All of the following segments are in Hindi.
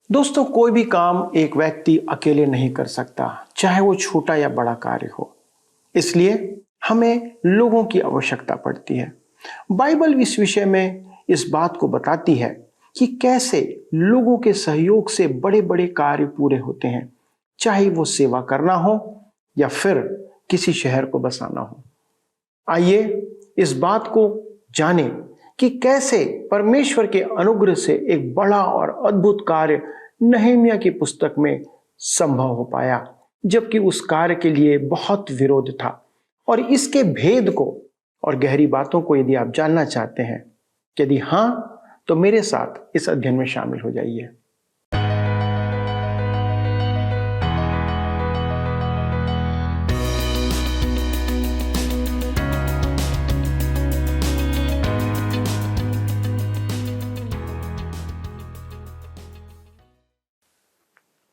दोस्तों, कोई भी काम एक व्यक्ति अकेले नहीं कर सकता, चाहे वो छोटा या बड़ा कार्य हो। इसलिए हमें लोगों की आवश्यकता पड़ती है। बाइबल इस विषय में इस बात को बताती है कि कैसे लोगों के सहयोग से बड़े बड़े कार्य पूरे होते हैं, चाहे वो सेवा करना हो या फिर किसी शहर को बसाना हो। आइए इस बात को जानें कि कैसे परमेश्वर के अनुग्रह से एक बड़ा और अद्भुत कार्य नहम्याह की पुस्तक में संभव हो पाया, जबकि उस कार्य के लिए बहुत विरोध था। और इसके भेद को और गहरी बातों को यदि आप जानना चाहते हैं, यदि हां, तो मेरे साथ इस अध्ययन में शामिल हो जाइए।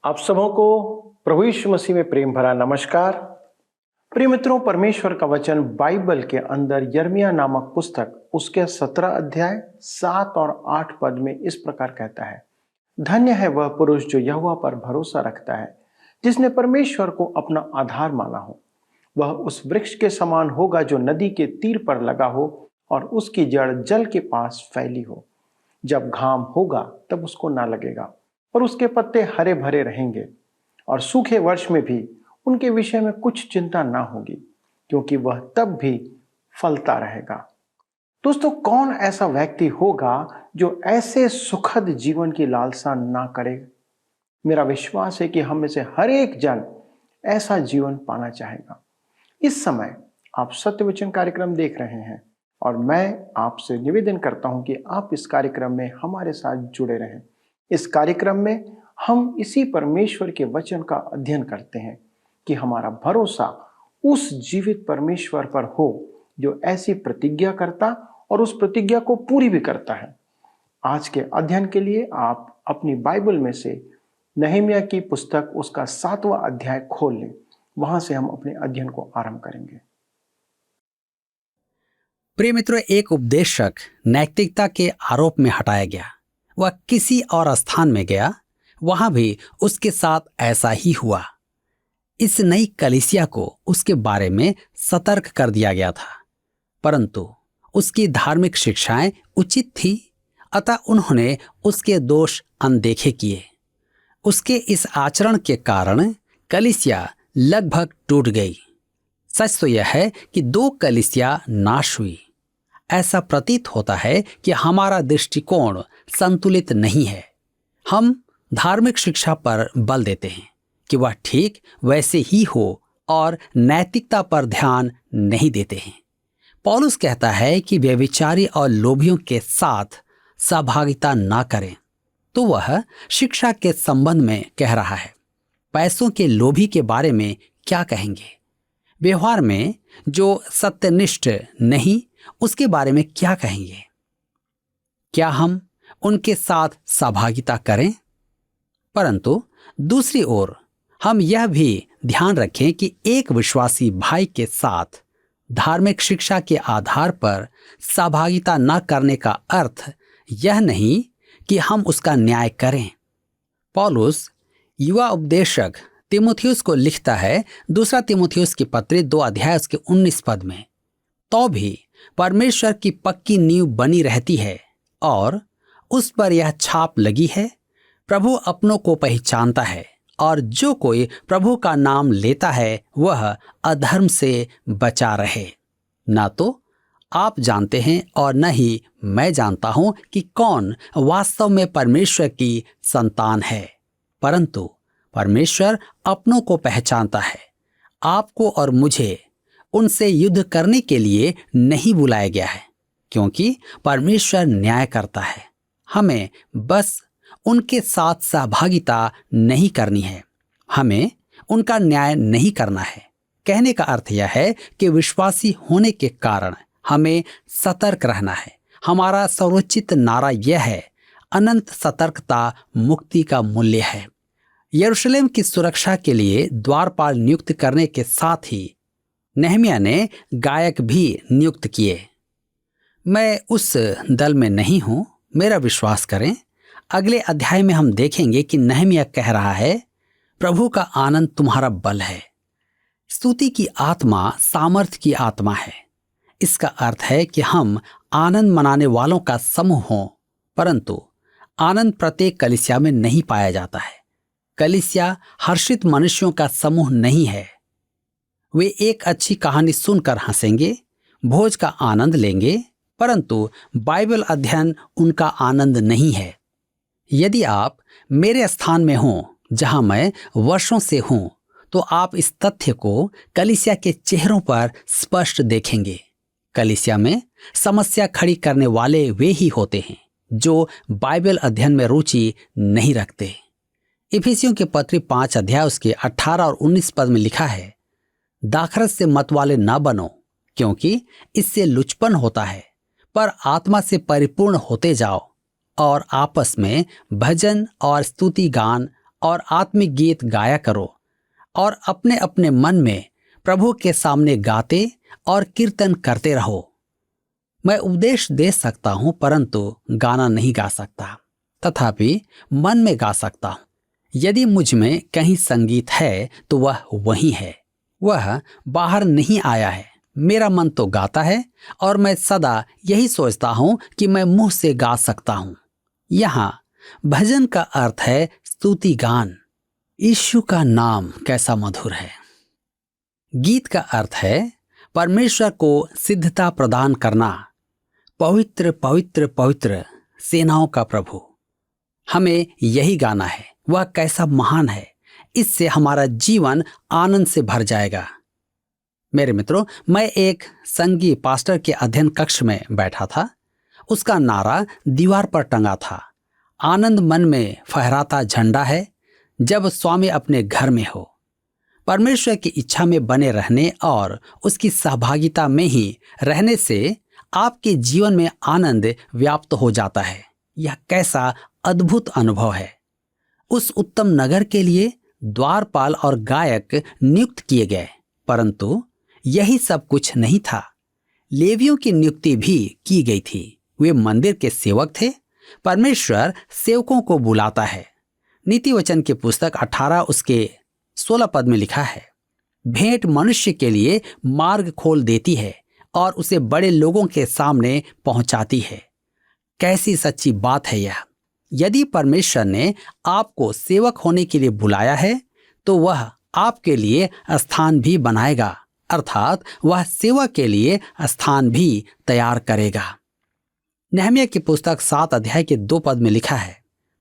आप सबों को प्रभु यीशु मसीह में प्रेम भरा नमस्कार। प्रिय मित्रों, परमेश्वर का वचन बाइबल के अंदर यिर्मयाह नामक पुस्तक उसके 17 अध्याय 7 और 8 पद में इस प्रकार कहता है, धन्य है वह पुरुष जो यहोवा पर भरोसा रखता है, जिसने परमेश्वर को अपना आधार माना हो। वह उस वृक्ष के समान होगा जो नदी के तीर पर लगा हो और उसकी जड़ जल के पास फैली हो। जब घाम होगा तब उसको ना लगेगा और उसके पत्ते हरे भरे रहेंगे, और सूखे वर्ष में भी उनके विषय में कुछ चिंता ना होगी, क्योंकि वह तब भी फलता रहेगा। दोस्तों, कौन ऐसा व्यक्ति होगा जो ऐसे सुखद जीवन की लालसा ना करे? मेरा विश्वास है कि हम में से हर एक जन ऐसा जीवन पाना चाहेगा। इस समय आप सत्य वचन कार्यक्रम देख रहे हैं और मैं आपसे निवेदन करता हूं कि आप इस कार्यक्रम में हमारे साथ जुड़े रहें। इस कार्यक्रम में हम इसी परमेश्वर के वचन का अध्ययन करते हैं कि हमारा भरोसा उस जीवित परमेश्वर पर हो जो ऐसी प्रतिज्ञा करता और उस प्रतिज्ञा को पूरी भी करता है। आज के अध्ययन के लिए आप अपनी बाइबल में से नहम्याह की पुस्तक उसका 7वां अध्याय खोल लें। वहां से हम अपने अध्ययन को आरंभ करेंगे। प्रिय मित्रों, एक उपदेशक नैतिकता के आरोप में हटाया गया। वह किसी और स्थान में गया, वहां भी उसके साथ ऐसा ही हुआ। इस नई कलीसिया को उसके बारे में सतर्क कर दिया गया था, परंतु उसकी धार्मिक शिक्षाएं उचित थी, अतः उन्होंने उसके दोष अनदेखे किए। उसके इस आचरण के कारण कलीसिया लगभग टूट गई। सच तो यह है कि 2 कलीसिया नाश हुई। ऐसा प्रतीत होता है कि हमारा दृष्टिकोण संतुलित नहीं है। हम धार्मिक शिक्षा पर बल देते हैं कि वह ठीक वैसे ही हो और नैतिकता पर ध्यान नहीं देते हैं। पौलुस कहता है कि व्यभिचारी और लोभियों के साथ सहभागिता ना करें, तो वह शिक्षा के संबंध में कह रहा है। पैसों के लोभी के बारे में क्या कहेंगे? व्यवहार में जो सत्यनिष्ठ नहीं, उसके बारे में क्या कहेंगे? क्या हम उनके साथ सहभागिता करें? परंतु दूसरी ओर हम यह भी ध्यान रखें कि एक विश्वासी भाई के साथ धार्मिक शिक्षा के आधार पर सहभागिता न करने का अर्थ यह नहीं कि हम उसका न्याय करें। पौलुस युवा उपदेशक तीमुथियुस को लिखता है 2 तीमुथियुस की पत्री 2 अध्याय उसके 19 पद में, तो भी परमेश्वर की पक्की नींव बनी रहती है और उस पर यह छाप लगी है, प्रभु अपनों को पहचानता है, और जो कोई प्रभु का नाम लेता है वह अधर्म से बचा रहे। ना तो आप जानते हैं और न ही मैं जानता हूं कि कौन वास्तव में परमेश्वर की संतान है, परंतु परमेश्वर अपनों को पहचानता है। आपको और मुझे उनसे युद्ध करने के लिए नहीं बुलाया गया है, क्योंकि परमेश्वर न्याय करता है। हमें बस उनके साथ सहभागिता नहीं करनी है, हमें उनका न्याय नहीं करना है। कहने का अर्थ यह है कि विश्वासी होने के कारण हमें सतर्क रहना है। हमारा सर्वोच्च नारा यह है, अनंत सतर्कता मुक्ति का मूल्य है। यरूशलेम की सुरक्षा के लिए द्वारपाल नियुक्त करने के साथ ही नहम्याह ने गायक भी नियुक्त किए। मैं उस दल में नहीं हूं, मेरा विश्वास करें। अगले अध्याय में हम देखेंगे कि नहम्याह कह रहा है, प्रभु का आनंद तुम्हारा बल है। स्तुति की आत्मा सामर्थ्य की आत्मा है। इसका अर्थ है कि हम आनंद मनाने वालों का समूह हों, परंतु आनंद प्रत्येक कलीसिया में नहीं पाया जाता है। कलीसिया हर्षित मनुष्यों का समूह नहीं है। वे एक अच्छी कहानी सुनकर हंसेंगे, भोज का आनंद लेंगे, परंतु बाइबल अध्ययन उनका आनंद नहीं है। यदि आप मेरे स्थान में हों जहां मैं वर्षों से हूं, तो आप इस तथ्य को कलीसिया के चेहरों पर स्पष्ट देखेंगे। कलीसिया में समस्या खड़ी करने वाले वे ही होते हैं जो बाइबल अध्ययन में रुचि नहीं रखते। इफिसियों के पत्री 5 अध्याय उसके 18 और 19 पद में लिखा है, दाखरस से मतवाले ना बनो, क्योंकि इससे लुचपन होता है, पर आत्मा से परिपूर्ण होते जाओ और आपस में भजन और स्तुति गान और आत्मिक गीत गाया करो और अपने अपने मन में प्रभु के सामने गाते और कीर्तन करते रहो। मैं उपदेश दे सकता हूं, परंतु गाना नहीं गा सकता, तथापि मन में गा सकता हूं। यदि मुझ में कहीं संगीत है तो वह वही है, वह बाहर नहीं आया है। मेरा मन तो गाता है और मैं सदा यही सोचता हूं कि मैं मुंह से गा सकता हूं। यहाँ भजन का अर्थ है स्तुति गान। यीशु का नाम कैसा मधुर है। गीत का अर्थ है परमेश्वर को सिद्धता प्रदान करना। पवित्र पवित्र पवित्र सेनाओं का प्रभु, हमें यही गाना है। वह कैसा महान है। इससे हमारा जीवन आनंद से भर जाएगा। मेरे मित्रों, मैं एक संघीय पास्टर के अध्ययन कक्ष में बैठा था। उसका नारा दीवार पर टंगा था, आनंद मन में फहराता झंडा है जब स्वामी अपने घर में हो। परमेश्वर की इच्छा में बने रहने और उसकी सहभागिता में ही रहने से आपके जीवन में आनंद व्याप्त हो जाता है। यह कैसा अद्भुत अनुभव है। उस उत्तम नगर के लिए द्वारपाल और गायक नियुक्त किए गए, परंतु यही सब कुछ नहीं था। लेवियों की नियुक्ति भी की गई थी। वे मंदिर के सेवक थे। परमेश्वर सेवकों को बुलाता है। नीति वचन की पुस्तक 18 उसके 16 पद में लिखा है, भेंट मनुष्य के लिए मार्ग खोल देती है और उसे बड़े लोगों के सामने पहुंचाती है। कैसी सच्ची बात है यह। यदि परमेश्वर ने आपको सेवक होने के लिए बुलाया है तो वह आपके लिए स्थान भी बनाएगा, अर्थात वह सेवा के लिए स्थान भी तैयार करेगा। नहम्याह की पुस्तक 7 अध्याय के 2 पद में लिखा है,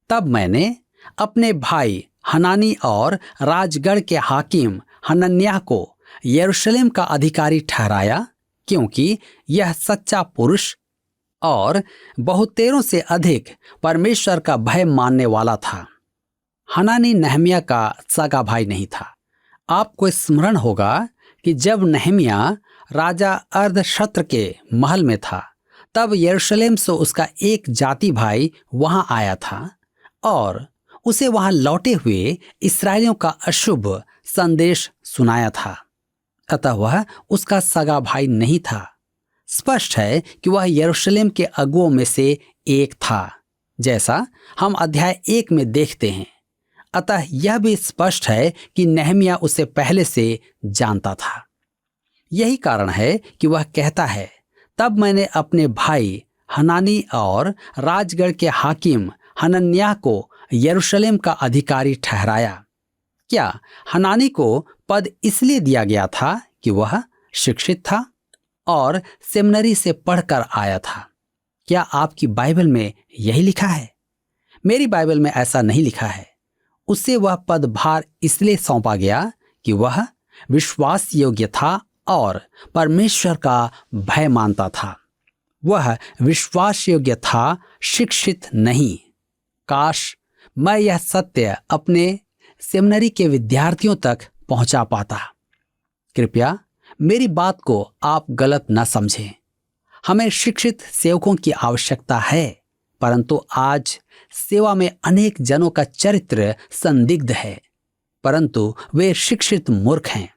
तब मैंने अपने भाई हनानी और राजगढ़ के हाकिम हनन्याह को यरूशलेम का अधिकारी ठहराया, क्योंकि यह सच्चा पुरुष और बहुतेरों से अधिक परमेश्वर का भय मानने वाला था। हनानी नहम्याह का सगा भाई नहीं था। आपको स्मरण होगा कि जब नहम्याह राजा अर्धशत्र के महल में था, तब यरूशलेम से उसका एक जाति भाई वहां आया था और उसे वहां लौटे हुए इस्राएलियों का अशुभ संदेश सुनाया था। अतः वह उसका सगा भाई नहीं था। स्पष्ट है कि वह यरूशलेम के अगुओं में से एक था, जैसा हम अध्याय 1 में देखते हैं। अतः यह भी स्पष्ट है कि नहम्याह उसे पहले से जानता था। यही कारण है कि वह कहता है, तब मैंने अपने भाई हनानी और राजगढ़ के हाकिम हनन्याह को यरूशलेम का अधिकारी ठहराया। क्या हनानी को पद इसलिए दिया गया था कि वह शिक्षित था और सेमिनरी से पढ़कर आया था? क्या आपकी बाइबल में यही लिखा है? मेरी बाइबल में ऐसा नहीं लिखा है। उसे वह पदभार इसलिए सौंपा गया कि वह विश्वास योग्य था और परमेश्वर का भय मानता था। वह विश्वास योग्य था, शिक्षित नहीं। काश मैं यह सत्य अपने सेमिनरी के विद्यार्थियों तक पहुंचा पाता। कृपया मेरी बात को आप गलत न समझें। हमें शिक्षित सेवकों की आवश्यकता है, परंतु आज सेवा में अनेक जनों का चरित्र संदिग्ध है, परंतु वे शिक्षित मूर्ख हैं।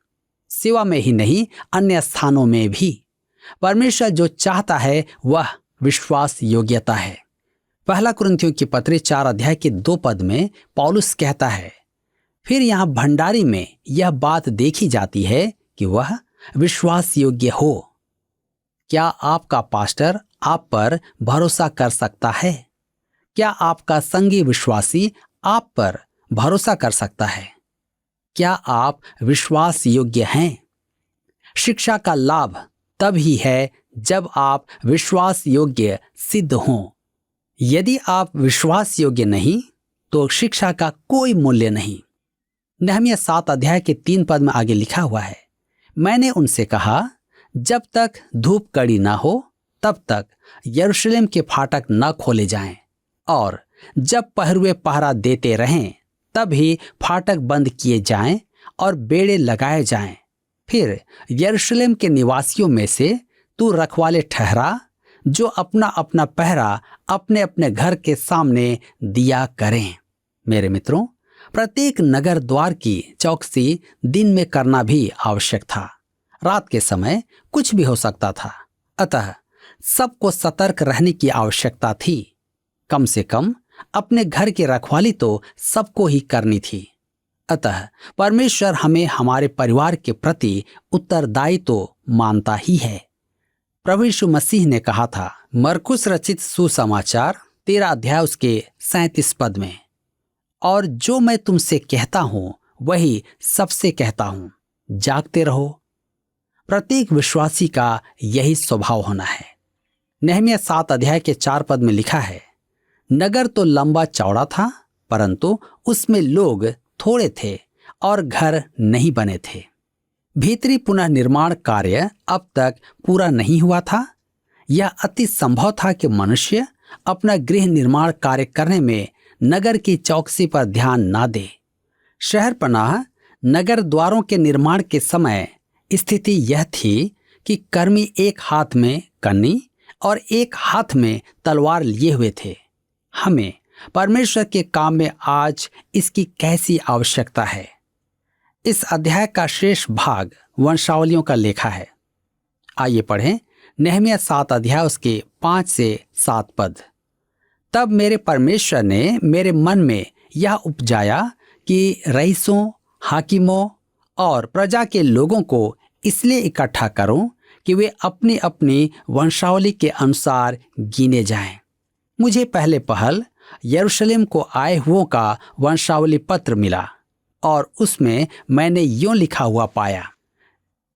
सेवा में ही नहीं, अन्य स्थानों में भी परमेश्वर जो चाहता है वह विश्वास योग्यता है। पहला कुरिन्थियों की पत्री 4 अध्याय के 2 पद में पौलुस कहता है, फिर यहाँ भंडारी में यह बात देखी जाती है कि वह विश्वास योग्य हो। क्या आपका पास्टर आप पर भरोसा कर सकता है? क्या आपका संगी विश्वासी आप पर भरोसा कर सकता है? क्या आप विश्वास योग्य हैं? शिक्षा का लाभ तब ही है जब आप विश्वास योग्य सिद्ध हों। यदि आप विश्वास योग्य नहीं तो शिक्षा का कोई मूल्य नहीं। नहमीया 7 अध्याय के 3 पद में आगे लिखा हुआ है, मैंने उनसे कहा, जब तक धूप कड़ी ना हो तब तक यरूशलेम के फाटक न खोले जाएं, और जब पहरुए पहरा देते रहें तब ही फाटक बंद किए जाएं और बेड़े लगाए जाएं। फिर यरूशलेम के निवासियों में से तू रखवाले ठहरा, जो अपना अपना पहरा अपने अपने घर के सामने दिया करें। मेरे मित्रों, प्रत्येक नगर द्वार की चौकसी दिन में करना भी आवश्यक था। रात के समय कुछ भी हो सकता था, अतः सबको सतर्क रहने की आवश्यकता थी। कम से कम अपने घर की रखवाली तो सबको ही करनी थी। अतः परमेश्वर हमें हमारे परिवार के प्रति उत्तरदायी तो मानता ही है। प्रभु यीशु मसीह ने कहा था, मरकुस रचित सुसमाचार 13 अध्याय उसके 37 पद में, और जो मैं तुमसे कहता हूं वही सबसे कहता हूं, जागते रहो। प्रत्येक विश्वासी का यही स्वभाव होना है। नहमीया 7 अध्याय के 4 पद में लिखा है, नगर तो लंबा चौड़ा था, परंतु उसमें लोग थोड़े थे और घर नहीं बने थे। भीतरी पुनः निर्माण कार्य अब तक पूरा नहीं हुआ था। यह अति संभव था कि मनुष्य अपना गृह निर्माण कार्य करने में नगर की चौकसी पर ध्यान ना दे। शहर पनाह नगर द्वारों के निर्माण के समय स्थिति यह थी कि कर्मी एक हाथ में कन्नी और एक हाथ में तलवार लिए हुए थे। हमें परमेश्वर के काम में आज इसकी कैसी आवश्यकता है। इस अध्याय का शेष भाग वंशावलियों का लेखा है। आइए पढ़ें नहमीया 7 अध्याय उसके 5 से 7 पद। तब मेरे परमेश्वर ने मेरे मन में यह उपजाया कि रईसों, हाकिमों और प्रजा के लोगों को इसलिए इकट्ठा करूं कि वे अपनी अपनी वंशावली के अनुसार गिने जाएं। मुझे पहले पहल यरूशलेम को आए हुओं का वंशावली पत्र मिला, और उसमें मैंने यूं लिखा हुआ पाया,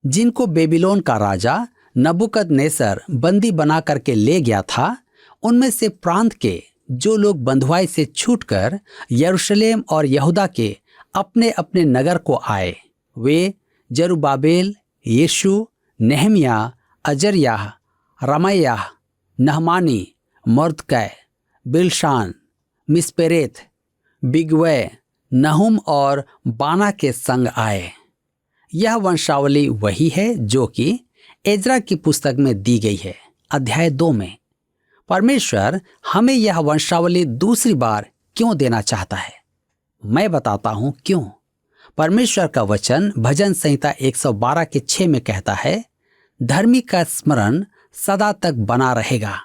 जिनको बेबीलोन का राजा नबूकदनेस्सर बंदी बना करके ले गया था, उनमें से प्रांत के जो लोग बंधुआई से छूटकर यरूशलेम और यहूदा के अपने अपने नगर को आए, वे जरुब्बाबेल, यीशु, नेहमिया, अजर्याह, रमैयाह, नहमानी, मर्दकै, बिलशान, मिस्पेरेत, बिगवै, नहुम और बाना के संग आए। यह वंशावली वही है जो कि एजरा की पुस्तक में दी गई है, अध्याय 2 में। परमेश्वर हमें यह वंशावली दूसरी बार क्यों देना चाहता है? मैं बताता हूं क्यों। परमेश्वर का वचन भजन संहिता 112 के 6 में कहता है, धर्मी का स्मरण सदा तक बना रहेगा।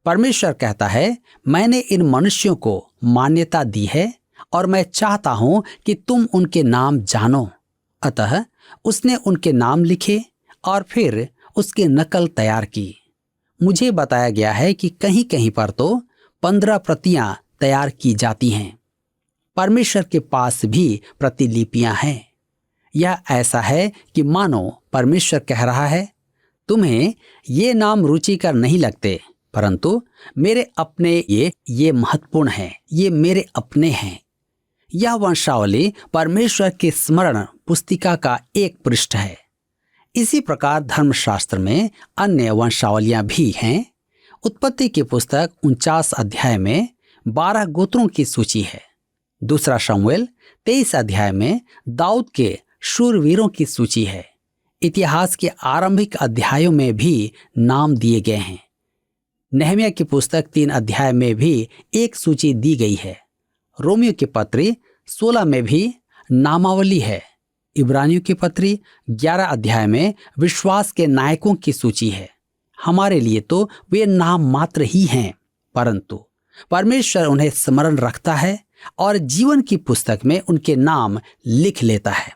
परमेश्वर कहता है, मैंने इन मनुष्यों को मान्यता दी है और मैं चाहता हूं कि तुम उनके नाम जानो। अतः उसने उनके नाम लिखे और फिर उसकी नकल तैयार की। मुझे बताया गया है कि कहीं कहीं पर तो 15 प्रतियां तैयार की जाती हैं। परमेश्वर के पास भी प्रतिलिपियां हैं। यह ऐसा है कि मानो परमेश्वर कह रहा है, तुम्हें ये नाम रुचिकर नहीं लगते, परंतु मेरे अपने ये महत्वपूर्ण हैं, ये मेरे अपने हैं। यह वंशावली परमेश्वर के स्मरण पुस्तिका का एक पृष्ठ है। इसी प्रकार धर्मशास्त्र में अन्य वंशावलियां भी हैं। उत्पत्ति की पुस्तक 49 अध्याय में 12 गोत्रों की सूची है। दूसरा शमूएल 23 अध्याय में दाऊद के शूरवीरों की सूची है। इतिहास के आरंभिक अध्यायों में भी नाम दिए गए हैं। नहमीया की पुस्तक 3 अध्याय में भी एक सूची दी गई है। रोमियो की पत्री 16 में भी नामावली है। इब्रानियों की पत्री 11 अध्याय में विश्वास के नायकों की सूची है। हमारे लिए तो वे नाम मात्र ही हैं, परंतु परमेश्वर उन्हें स्मरण रखता है और जीवन की पुस्तक में उनके नाम लिख लेता है।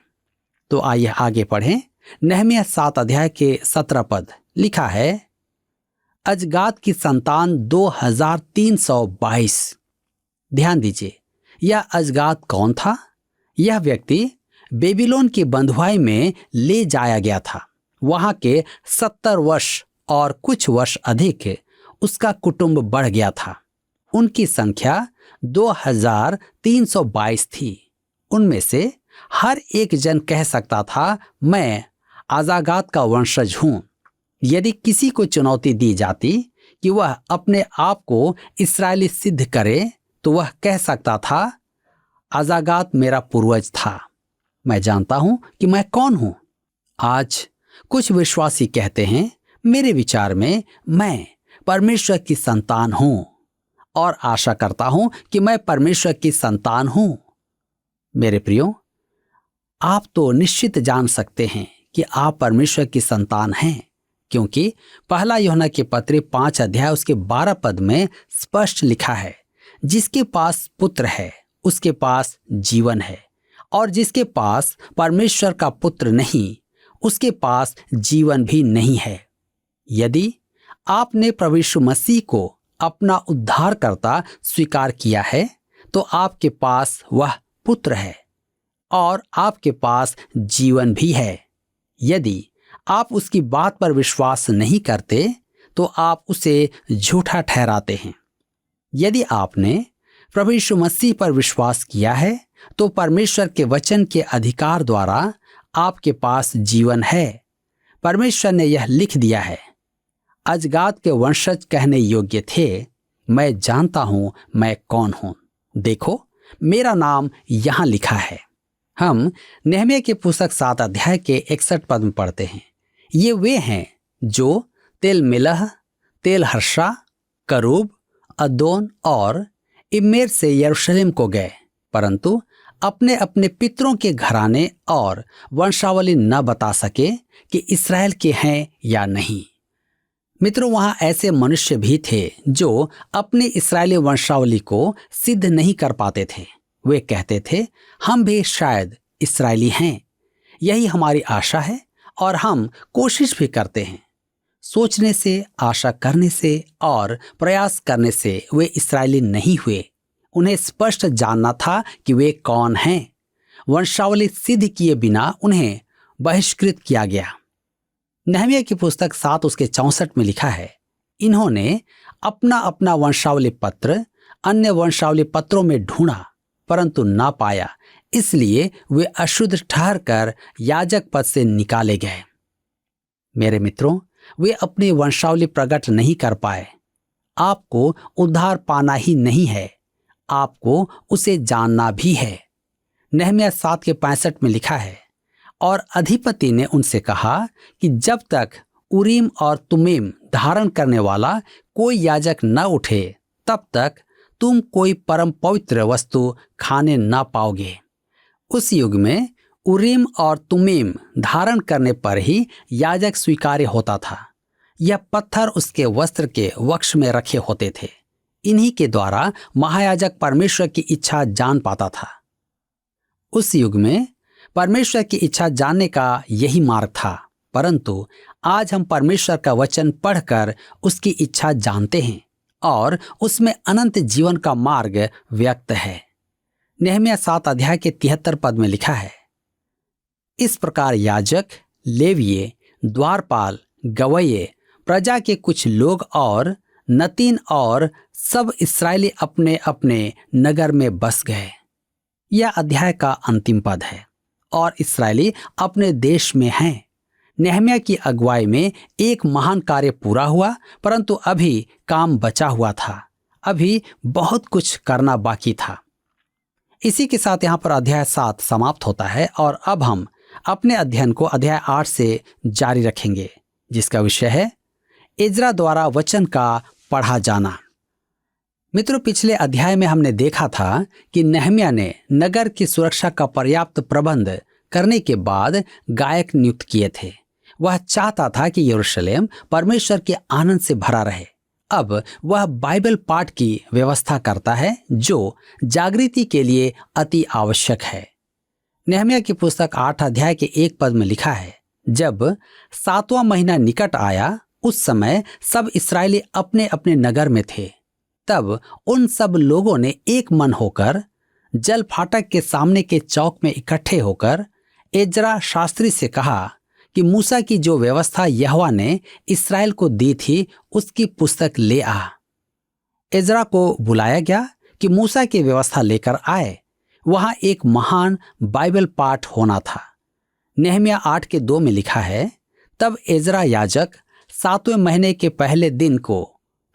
तो आइए आगे पढ़ें। नहम्याह 7 अध्याय के 17 पद लिखा है, अजगाद की संतान 2322। ध्यान दीजिए, यह अजगाद कौन था? यह व्यक्ति बेबीलोन की बंधुआई में ले जाया गया था। वहां के 70 वर्ष और कुछ वर्ष अधिक उसका कुटुंब बढ़ गया था। उनकी संख्या 2322 थी। उनमें से हर एक जन कह सकता था, मैं अजागाद का वंशज हूं। यदि किसी को चुनौती दी जाती कि वह अपने आप को इस्राएली सिद्ध करे, तो वह कह सकता था, अजागाद मेरा पूर्वज था, मैं जानता हूं कि मैं कौन हूं। आज कुछ विश्वासी कहते हैं, मेरे विचार में मैं परमेश्वर की संतान हूं और आशा करता हूं कि मैं परमेश्वर की संतान हूं। मेरे प्रियो, आप तो निश्चित जान सकते हैं कि आप परमेश्वर की संतान हैं, क्योंकि पहला यूहन्ना के पत्र 5 अध्याय उसके 12 पद में स्पष्ट लिखा है, जिसके पास पुत्र है उसके पास जीवन है, और जिसके पास परमेश्वर का पुत्र नहीं उसके पास जीवन भी नहीं है। यदि आपने प्रभु यीशु मसीह को अपना उद्धारकर्ता स्वीकार किया है, तो आपके पास वह पुत्र है और आपके पास जीवन भी है। यदि आप उसकी बात पर विश्वास नहीं करते, तो आप उसे झूठा ठहराते हैं। यदि आपने प्रभु यीशु मसीह पर विश्वास किया है, तो परमेश्वर के वचन के अधिकार द्वारा आपके पास जीवन है। परमेश्वर ने यह लिख दिया है, अजगाद के वंशज कहने योग्य थे, मैं जानता हूं मैं कौन हूं। देखो, मेरा नाम यहां लिखा है। हम नहम्याह की पुस्तक 7 अध्याय के 61 पद में पढ़ते हैं, ये वे हैं जो तेल मिलह, तेल हर्षा, करूब, अदोन और इम्मेर से यरूशलेम को गए, परंतु अपने अपने पितरों के घराने और वंशावली न बता सके कि इस्राएल के हैं या नहीं। मित्रों, वहां ऐसे मनुष्य भी थे जो अपनी इस्राएली वंशावली को सिद्ध नहीं कर पाते थे। वे कहते थे, हम भी शायद इस्राएली हैं, यही हमारी आशा है और हम कोशिश भी करते हैं। सोचने से, आशा करने से और प्रयास करने से वे इस्राएली नहीं हुए। उन्हें स्पष्ट जानना था कि वे कौन हैं। वंशावली सिद्ध किए बिना उन्हें बहिष्कृत किया गया। नहम्याह की पुस्तक 7 उसके 64 में लिखा है, इन्होंने अपना अपना वंशावली पत्र अन्य वंशावली पत्रों में ढूंढा, परंतु ना पाया, इसलिए वे अशुद्ध ठहरकर याजक पद से निकाले गए। मेरे मित्रों, वे अपनी वंशावली प्रकट नहीं कर पाए। आपको उद्धार पाना ही नहीं है, आपको उसे जानना भी है। नहम्याह 7 के 65 में लिखा है, और अधिपति ने उनसे कहा कि जब तक उरीम और तुमीम धारण करने वाला कोई याजक न उठे, तब तक तुम कोई परम पवित्र वस्तु खाने न पाओगे। उस युग में उरीम और तुमीम धारण करने पर ही याजक स्वीकार्य होता था। यह पत्थर उसके वस्त्र के वक्ष में रखे होते थे। इन्हीं के द्वारा महायाजक परमेश्वर की इच्छा जान पाता था। उस युग में परमेश्वर की इच्छा जानने का यही मार्ग था, परंतु आज हम परमेश्वर का वचन पढ़कर उसकी इच्छा जानते हैं और उसमें अनंत जीवन का मार्ग व्यक्त है। नहम्याह 7 अध्याय के 73 पद में लिखा है, इस प्रकार याजक, लेविये, द्वारपाल, गवैये, प्रजा के कुछ लोग और नतीन और सब इस्राएली अपने अपने नगर में बस गए। यह अध्याय का अंतिम पद है और इस्राएली अपने देश में हैं। नहम्याह की अगुवाई में एक महान कार्य पूरा हुआ, परंतु अभी काम बचा हुआ था। अभी बहुत कुछ करना बाकी था। इसी के साथ यहाँ पर अध्याय 7 समाप्त होता है और अब हम अपने अध्ययन को अध्याय 8 से जारी रखेंगे, जिसका विषय है इज़रा द्वारा वचन का पढ़ा जाना। मित्रों, पिछले अध्याय में हमने देखा था कि नहम्याह ने नगर की सुरक्षा का पर्याप्त प्रबंध करने के बाद गायक नियुक्त किए थे। वह चाहता था कि यरूशलेम परमेश्वर के आनंद से भरा रहे अब वह बाइबल पाठ की व्यवस्था करता है जो जागृति के लिए अति आवश्यक है। नेहमिया की पुस्तक 8 अध्याय के 1 पद में लिखा है, जब 7वां महीना निकट आया, उस समय सब इस्राएली अपने अपने नगर में थे। तब उन सब लोगों ने एक मन होकर जल फाटक के सामने के चौक में इकट्ठे होकर एजरा शास्त्री से कहा कि मूसा की जो व्यवस्था यहोवा ने इस्राएल को दी थी उसकी पुस्तक ले आ। एजरा को बुलाया गया कि मूसा की व्यवस्था लेकर आए। वहां एक महान बाइबल पाठ होना था। नेहमिया 8 के 2 में लिखा है, तब एजरा याजक 7वें महीने के पहले दिन को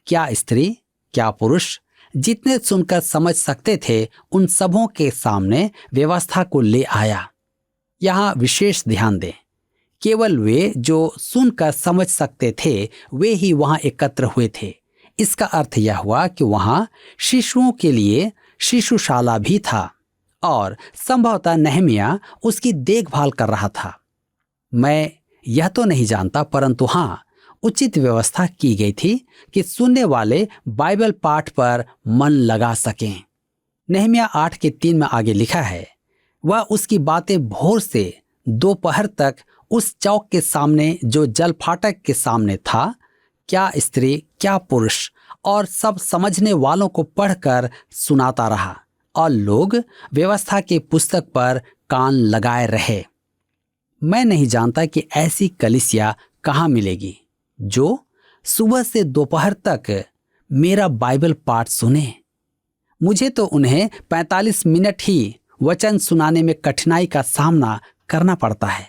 क्या स्त्री क्या पुरुष जितने सुनकर समझ सकते थे उन सबों के सामने व्यवस्था को ले आया। यहां विशेष ध्यान दें, केवल वे जो सुनकर समझ सकते थे वे ही वहां एकत्र हुए थे। इसका अर्थ यह हुआ कि वहां शिशुओं के लिए शिशुशाला भी था और संभवतः नेहमिया उसकी देखभाल कर रहा था। मैं यह तो नहीं जानता, परंतु हां, उचित व्यवस्था की गई थी कि सुनने वाले बाइबल पाठ पर मन लगा सकें। नेहमिया 8 के 3 में आगे लिखा है, वह उसकी बातें भोर से दोपहर तक उस चौक के सामने जो जल फाटक के सामने था, क्या स्त्री क्या पुरुष और सब समझने वालों को पढ़कर सुनाता रहा और लोग व्यवस्था के पुस्तक पर कान लगाए रहे। मैं नहीं जानता कि ऐसी कलीसिया कहाँ मिलेगी जो सुबह से दोपहर तक मेरा बाइबल पाठ सुने। मुझे तो उन्हें 45 मिनट ही वचन सुनाने में कठिनाई का सामना करना पड़ता है।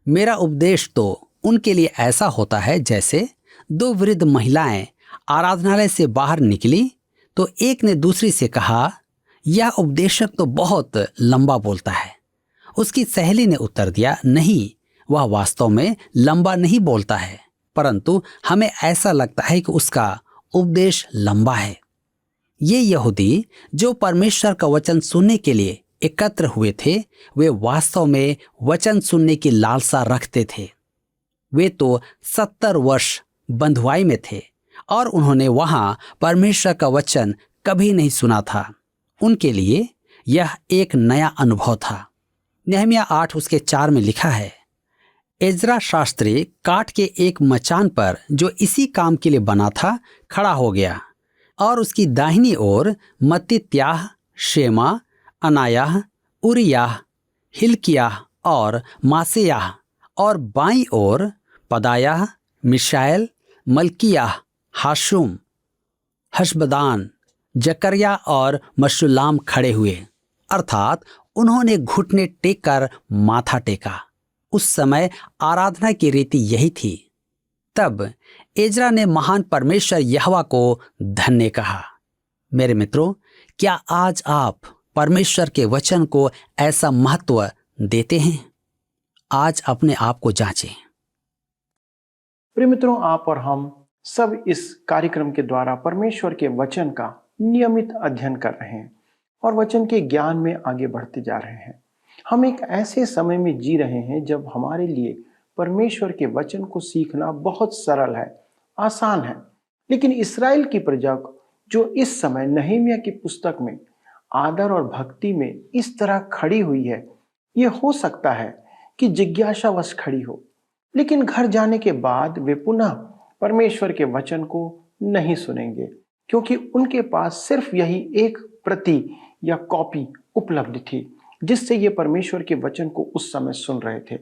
मेरा उपदेश तो उनके लिए ऐसा होता है जैसे 2 वृद्ध महिलाएं आराधनालय से बाहर निकली तो एक ने दूसरी से कहा, यह उपदेशक तो बहुत लंबा बोलता है। उसकी सहेली ने उत्तर दिया, नहीं, वह वास्तव में लंबा नहीं बोलता है, परंतु हमें ऐसा लगता है कि उसका उपदेश लंबा है। ये यहूदी जो परमेश्वर का वचन सुनने के लिए एकत्र हुए थे, वे वास्तव में वचन सुनने की लालसा रखते थे। वे तो 70 वर्ष बंधुआई में थे और उन्होंने वहां परमेश्वर का वचन कभी नहीं सुना था। उनके लिए यह एक नया अनुभव था। नेहमिया 8 उसके 4 में लिखा है, एजरा शास्त्री काठ के एक मचान पर जो इसी काम के लिए बना था खड़ा हो गया और उसकी दाहिनी ओर मत्तित्याह, शेमा, अनायाह, उरियाह, हिल्कियाह और मासेयाह और बाईं ओर पदायाह, मिशाएल, मल्कियाह, हाशुम, हशबदान, जकरिया और मशुल्लाम खड़े हुए, अर्थात उन्होंने घुटने टेक कर माथा टेका। उस समय आराधना की रीति यही थी। तब एजरा ने महान परमेश्वर यहोवा को धन्य कहा। मेरे मित्रों, क्या आज आप परमेश्वर के वचन को ऐसा महत्व देते हैं? आज अपने आप को जांचें। प्रिय मित्रों, आप और हम सब इस कार्यक्रम के द्वारा परमेश्वर के वचन का नियमित अध्ययन कर रहे हैं और वचन के ज्ञान में आगे बढ़ते जा रहे हैं। हम एक ऐसे समय में जी रहे हैं जब हमारे लिए परमेश्वर के वचन को सीखना बहुत सरल है, आसान है। लेकिन इस्राएल की प्रजा जो इस समय नहमिया की पुस्तक में आदर और भक्ति में इस तरह खड़ी हुई है, ये हो सकता है कि जिज्ञासावश खड़ी हो, लेकिन घर जाने के बाद वे पुनः परमेश्वर के वचन को नहीं सुनेंगे, क्योंकि उनके पास सिर्फ यही एक प्रति या कॉपी उपलब्ध थी जिससे ये परमेश्वर के वचन को उस समय सुन रहे थे।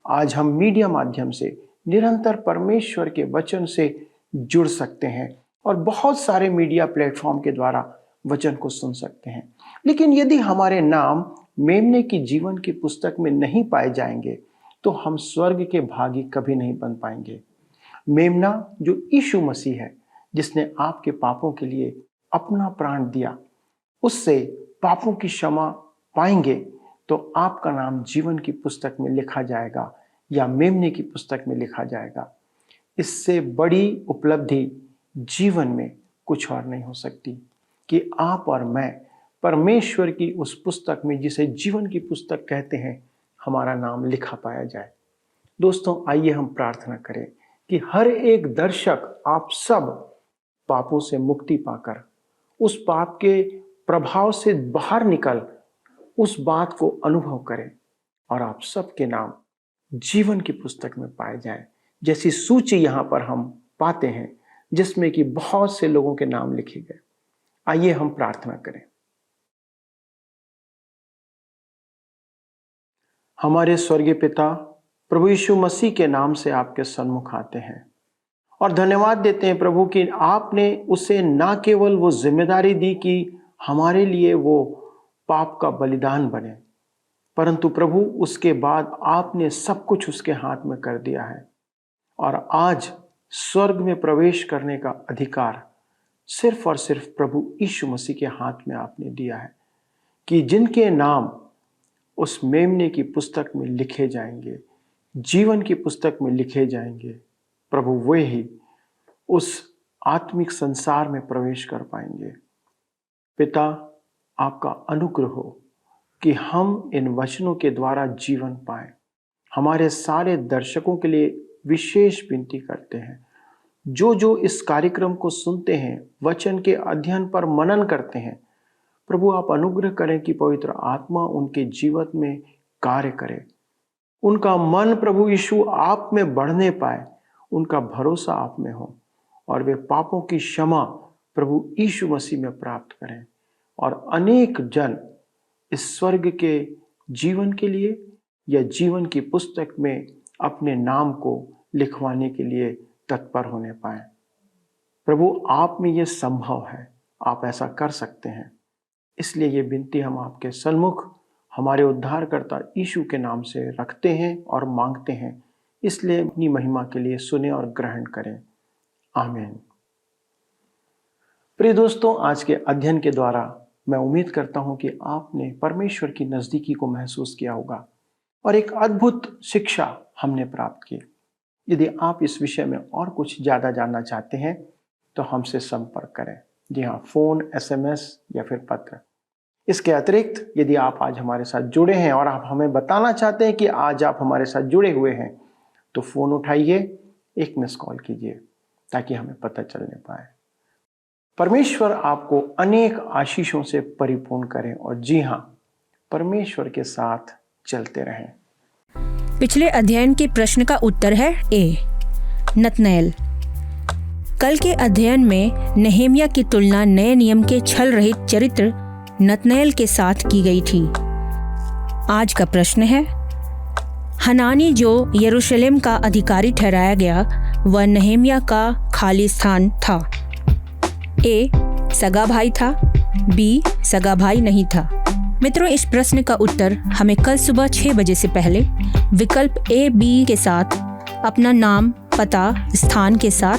आज हम मीडिया माध्यम से निरंतर परमेश्वर के वचन से जुड़ सकते हैं और बहुत सारे मीडिया प्लेटफॉर्म के द्वारा वचन को सुन सकते हैं। लेकिन यदि हमारे नाम मेमने की जीवन की पुस्तक में नहीं पाए जाएंगे तो हम स्वर्ग के भागी कभी नहीं बन पाएंगे। मेमना जो यीशु मसीह है, जिसने आपके पापों के लिए अपना प्राण दिया, उससे पापों की क्षमा पाएंगे तो आपका नाम जीवन की पुस्तक में लिखा जाएगा या मेमने की पुस्तक में लिखा जाएगा। इससे बड़ी उपलब्धि जीवन में कुछ और नहीं हो सकती कि आप और मैं परमेश्वर की उस पुस्तक में, जिसे जीवन की पुस्तक कहते हैं, हमारा नाम लिखा पाया जाए। दोस्तों, आइए हम प्रार्थना करें कि हर एक दर्शक, आप सब पापों से मुक्ति पाकर उस पाप के प्रभाव से बाहर निकल उस बात को अनुभव करें और आप सबके नाम जीवन की पुस्तक में पाए जाएं, जैसी सूची यहां पर हम पाते हैं जिसमें कि बहुत से लोगों के नाम लिखे गए। आइए हम प्रार्थना करें। हमारे स्वर्गीय पिता, प्रभु यीशु मसीह के नाम से आपके सन्मुख आते हैं और धन्यवाद देते हैं प्रभु कि आपने उसे ना केवल वो जिम्मेदारी दी कि हमारे लिए वो पाप का बलिदान बने, परंतु प्रभु उसके बाद आपने सब कुछ उसके हाथ में कर दिया है और आज स्वर्ग में प्रवेश करने का अधिकार सिर्फ और सिर्फ प्रभु यीशु मसीह के हाथ में आपने दिया है कि जिनके नाम उस मेमने की पुस्तक में लिखे जाएंगे, जीवन की पुस्तक में लिखे जाएंगे, प्रभु वे ही उस आत्मिक संसार में प्रवेश कर पाएंगे। पिता, आपका अनुग्रह हो कि हम इन वचनों के द्वारा जीवन पाएं। हमारे सारे दर्शकों के लिए विशेष विनती करते हैं, जो इस कार्यक्रम को सुनते हैं, वचन के अध्ययन पर मनन करते हैं, प्रभु आप अनुग्रह करें कि पवित्र आत्मा उनके जीवन में कार्य करे, उनका मन प्रभु यीशु आप में बढ़ने पाए, उनका भरोसा आप में हो और वे पापों की क्षमा प्रभु यीशु मसीह में प्राप्त करें और अनेक जन इस स्वर्ग के जीवन के लिए या जीवन की पुस्तक में अपने नाम को लिखवाने के लिए तत्पर होने पाए। प्रभु आप में यह संभव है, आप ऐसा कर सकते हैं, इसलिए ये विनती हम आपके सन्मुख हमारे उद्धारकर्ता यीशु के नाम से रखते हैं और मांगते हैं, इसलिए अपनी महिमा के लिए सुने और ग्रहण करें। आमीन। प्रिय दोस्तों, आज के अध्ययन के द्वारा मैं उम्मीद करता हूं कि आपने परमेश्वर की नजदीकी को महसूस किया होगा और एक अद्भुत शिक्षा हमने प्राप्त की। यदि आप इस विषय में और कुछ ज़्यादा जानना चाहते हैं तो हमसे संपर्क करें। जी हाँ, फ़ोन, SMS या फिर पत्र। इसके अतिरिक्त यदि आप आज हमारे साथ जुड़े हैं और आप हमें बताना चाहते हैं कि आज आप हमारे साथ जुड़े हुए हैं, तो फ़ोन उठाइए, एक मिस कॉल कीजिए ताकि हमें पता चलने पाए। परमेश्वर आपको अनेक आशीषों से परिपूर्ण करें और जी हाँ, परमेश्वर के साथ चलते रहें। पिछले अध्ययन के प्रश्न का उत्तर है ए, नतनएल। कल के अध्ययन में नेहेमिया की तुलना नए नियम के छल रहित चरित्र नतनएल के साथ की गई थी। आज का प्रश्न है, हनानी जो यरूशलेम का अधिकारी ठहराया गया वह नेहेमिया का खाली स्थान था। ए, सगा भाई था, बी, सगा भाई नहीं था। मित्रों, इस प्रश्न का उत्तर हमें कल सुबह 6 बजे से पहले विकल्प A, B के साथ अपना नाम, पता, स्थान के साथ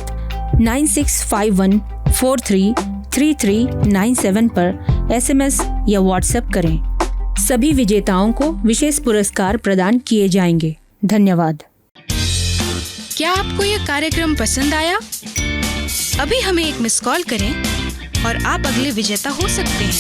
9651433397 पर SMS या WhatsApp करें। सभी विजेताओं को विशेष पुरस्कार प्रदान किए जाएंगे। धन्यवाद। क्या आपको यह कार्यक्रम पसंद आया? अभी हमें एक मिस कॉल करें और आप अगले विजेता हो सकते हैं।